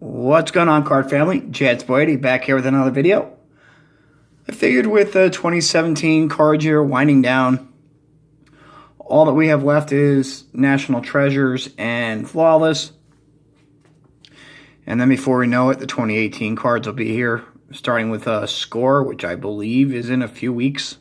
What's going on, card family? Jets Boyd back here with another video. I figured with the 2017 card year winding down, all that we have left is National Treasures and Flawless. And then before we know it, the 2018 cards will be here, starting with a Score, which I believe is in a few weeks.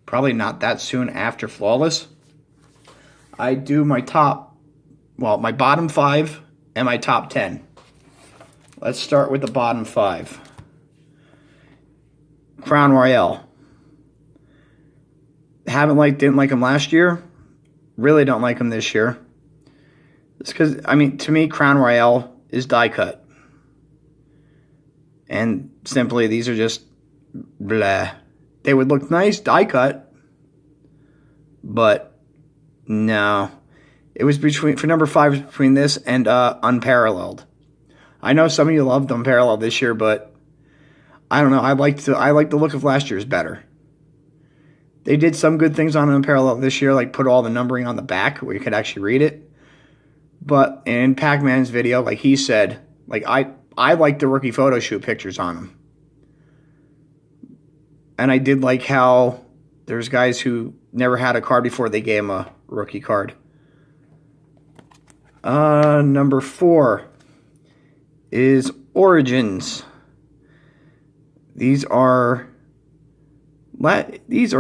Probably not that soon after Flawless. I do my my bottom 5 and my top 10. Let's start with the bottom 5. Crown Royale. Didn't like him last year. Really don't like him this year. It's because, to me, Crown Royale is die cut. And simply, these are just blah. They would look nice die cut, but no. It was for number 5, between this and Unparalleled. I know some of you loved Unparalleled this year, but I don't know. I like the look of last year's better. They did some good things on Unparalleled this year, like put all the numbering on the back where you could actually read it. But in Pac-Man's video, like he said, I like the rookie photo shoot pictures on them. And I did like how there's guys who never had a card before they gave him a rookie card. Number 4 is Origins. These are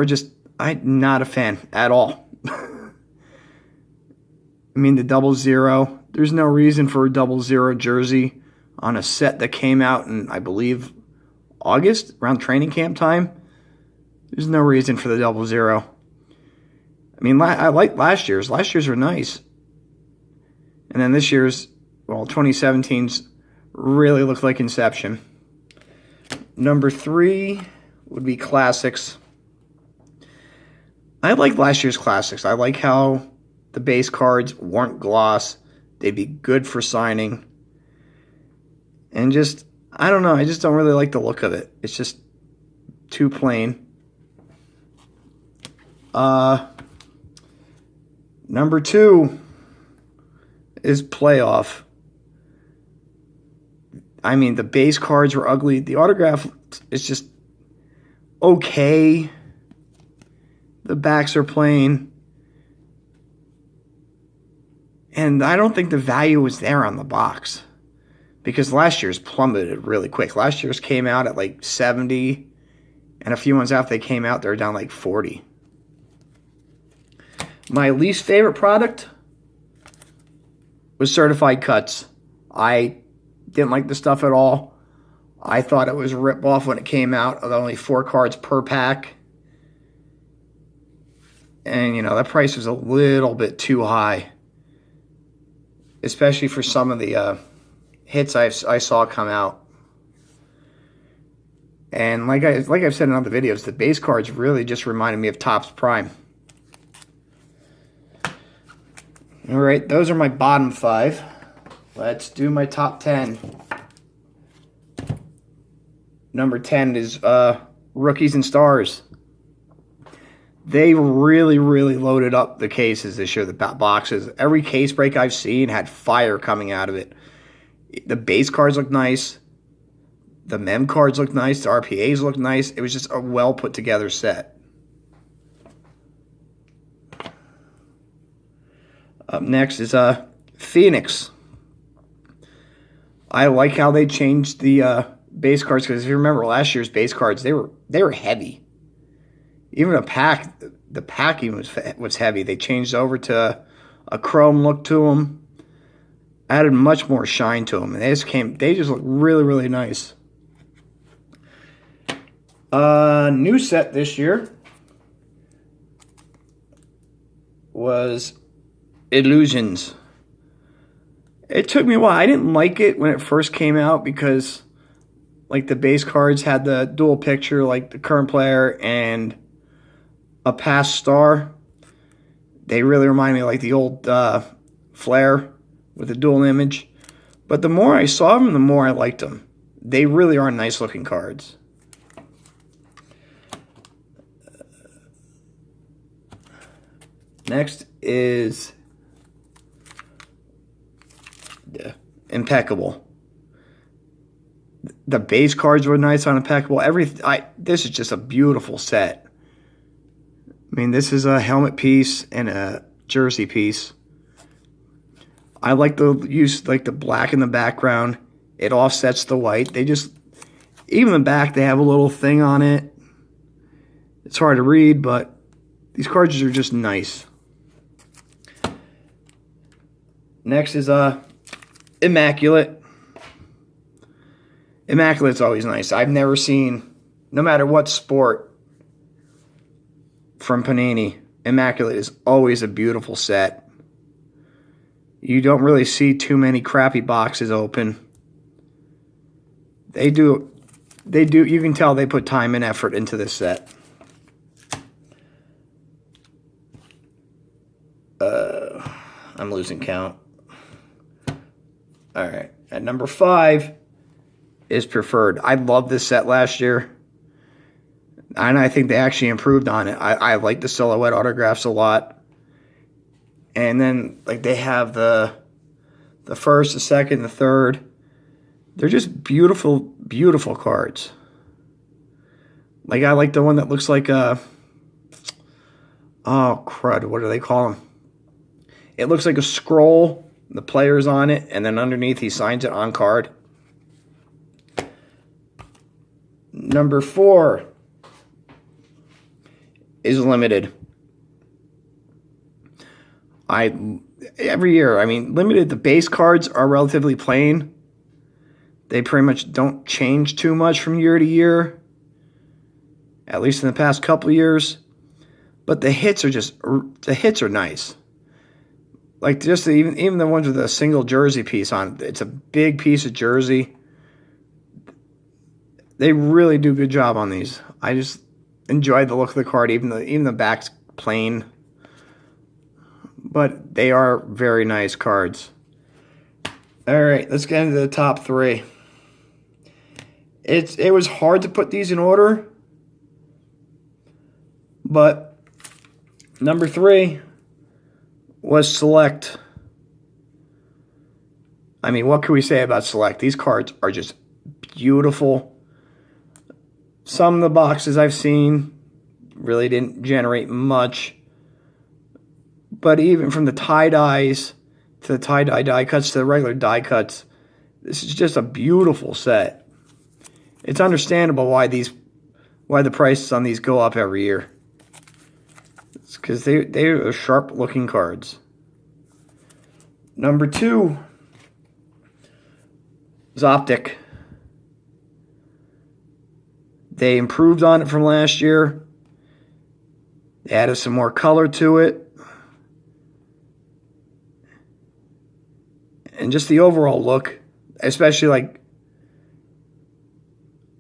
just, I'm not a fan at all. The 00, there's no reason for a 00 jersey on a set that came out in, I believe, August, around training camp time. There's no reason for the 00. I like last year's. Last year's were nice. And then this year's, 2017's really looked like Inception. Number 3 would be Classics. I like last year's Classics. I like how the base cards weren't gloss. They'd be good for signing. And just, I don't know. I just don't really like the look of it. It's just too plain. Number 2 is Playoff. The base cards were ugly. The autograph is just okay. The backs are plain. And I don't think the value was there on the box. Because last year's plummeted really quick. Last year's came out at like 70. And a few months after they came out, they were down like 40. My least favorite product was Certified Cuts. I didn't like the stuff at all. I thought it was a rip-off when it came out of only 4 cards per pack. And, that price was a little bit too high. Especially for some of the hits I saw come out. And like I've said in other videos, the base cards really just reminded me of Topps Prime. Alright, those are my bottom 5. Let's do my top 10. Number 10 is Rookies and Stars. They really, really loaded up the cases this year, the boxes. Every case break I've seen had fire coming out of it. The base cards look nice. The mem cards look nice. The RPAs look nice. It was just a well put together set. Up next is Phoenix. I like how they changed the base cards, because if you remember last year's base cards, they were heavy. Even the pack even was heavy. They changed over to a chrome look to them, added much more shine to them, and they just look really, really nice. New set this year was Illusions. It took me a while. I didn't like it when it first came out because, the base cards had the dual picture, like the current player and a past star. They really remind me of the old Flair with the dual image. But the more I saw them, the more I liked them. They really are nice looking cards. Next is Impeccable. The base cards were nice on Impeccable. This is just a beautiful set. I mean, this is a helmet piece and a jersey piece. I like the use, like the black in the background. It offsets the white. Even the back, they have a little thing on it. It's hard to read, but these cards are just nice. Next is Immaculate. Immaculate's always nice. I've never seen, no matter what sport from Panini, Immaculate is always a beautiful set. You don't really see too many crappy boxes open. They do, you can tell they put time and effort into this set. I'm losing count. All right, at number 5 is Preferred. I loved this set last year, and I think they actually improved on it. I like the silhouette autographs a lot. And then, like, they have the first, the second, the third. They're just beautiful, beautiful cards. Like, I like the one that looks like a... Oh, crud. What do they call them? It looks like a scroll. The player's on it. And then underneath, he signs it on card. Number 4 is Limited. Every year, I mean, Limited, the base cards are relatively plain. They pretty much don't change too much from year to year, at least in the past couple years. But the hits are nice. Like, just even the ones with a single jersey piece on it. It's a big piece of jersey. They really do a good job on these. I just enjoy the look of the card, even the back's plain. But they are very nice cards. All right, let's get into the top 3. It was hard to put these in order, but number 3 was Select. I mean, what can we say about Select? These cards are just beautiful. Some of the boxes I've seen really didn't generate much. But even from the tie-dyes to the tie-dye die cuts to the regular die cuts, this is just a beautiful set. It's understandable why the prices on these go up every year. It's because they are sharp-looking cards. Number 2 is Optic. They improved on it from last year. They added some more color to it. And just the overall look, especially like,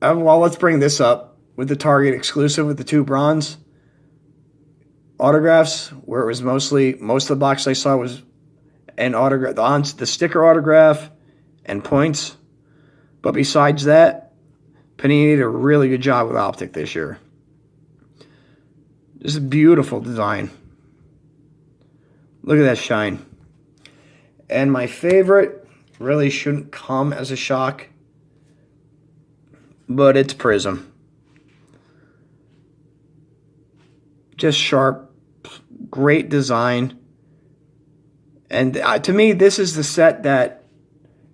well, let's bring this up with the Target exclusive with the 2 bronze autographs, where it was most of the box I saw was an autograph, the sticker autograph and points. But besides that, Panini did a really good job with Optic this year. This is a beautiful design. Look at that shine. And my favorite really shouldn't come as a shock, but it's Prism. Just sharp, great design. And to me, this is the set that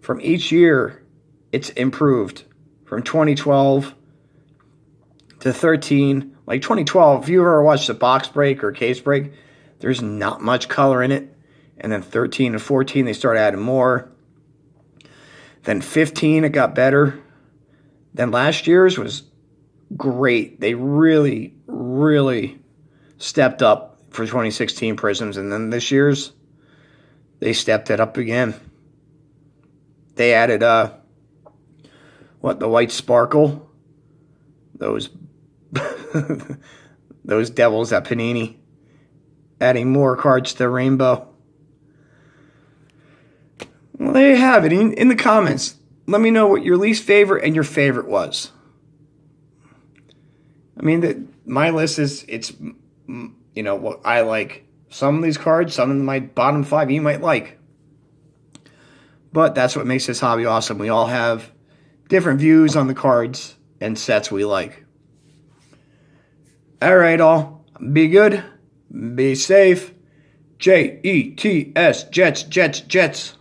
from each year, it's improved. From 2012 to 13. Like 2012, if you ever watched a box break or a case break, there's not much color in it. And then 13 and 14, they started adding more. Then 15, it got better. Then last year's was great. They really, really stepped up for 2016 Prisms. And then this year's, they stepped it up again. They added, the white sparkle. Those, those devils at Panini. Adding more cards to the rainbow. Well, there you have it. In the comments, let me know what your least favorite and your favorite was. I mean, my list it's what I like. Some of these cards, some of my bottom 5 you might like. But that's what makes this hobby awesome. We all have different views on the cards and sets we like. All right, all. Be good. Be safe. Jets, Jets, Jets.